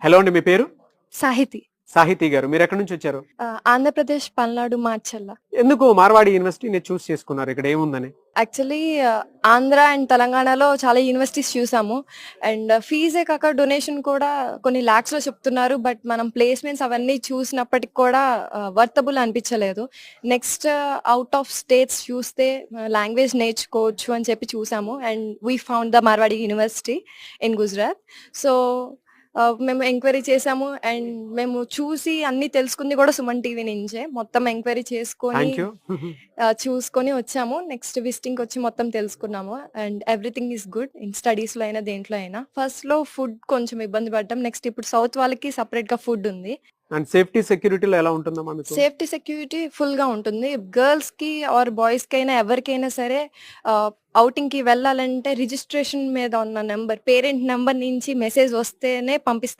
Hello అండి. మీ పేరు? సాహితి. సాహితీ గారు. మీరెక్కడి నుంచొచ్చారు? ఆంధ్రప్రదేశ్ పల్నాడు మార్చల్ల. ఎందుకు మార్వాడి యూనివర్సిటీని చూస్ చేసుకున్నారు? ఇక్కడ ఏముందని? యాక్చువల్లీ ఆంధ్ర అండ్ తెలంగాణలో చాలా యూనివర్సిటీస్ చూసాము. అండ్ ఫీజే కాక డొనేషన్ కూడా కొన్ని లాక్స్‌లో చెప్తున్నారు. బట్ మనం ప్లేస్‌మెంట్స్ అవన్నీ చూసినప్పటికి కూడా వర్తబుల్ అనిపించలేదు. నెక్స్ట్ ఔట్ ఆఫ్ స్టేట్స్ చూస్తే లాంగ్వేజ్ నేర్చుకోవచ్చు అని చెప్పి చూసాము. And we found the Marwadi university in Gujarat. So మేము ఎంక్వైరీ చేసాము. అండ్ మేము చూసి అన్నీ తెలుసుకుంది కూడా సుమన్ టీవీ నుంచే. మొత్తం ఎంక్వైరీ చేసుకొని థాంక్ యూ. చూసుకొని వచ్చాము. నెక్స్ట్ విజిటింగ్‌కొచ్చి మొత్తం తెలుసుకున్నాము. And everything is good. In స్టడీస్‌లో అయినా, దేంట్లో అయినా. ఫస్ట్‌లో ఫుడ్ కొంచెం ఇబ్బంది పడ్డాం. నెక్స్ట్ ఇప్పుడు సౌత్ వాళ్ళకి సెపరేట్‌గా ఫుడ్ ఉంది. అండ్ సేఫ్టీ, సెక్యూరిటీలో ఎలా ఉంటుందమ్మా మీకు? సేఫ్టీ, సెక్యూరిటీ ఫుల్‌గా ఉంటుంది. గర్ల్స్‌కి ఆర్ బాయ్స్‌కైనా ఎవరికైనా సరే ఆహ్, ఔటింగ్‌కి వెళ్ళాలంటే రిజిస్ట్రేషన్ మీద ఉన్న నంబర్, పేరెంట్ నంబర్ నుంచి మెసేజ్ వస్తేనే పంపిస్తారు.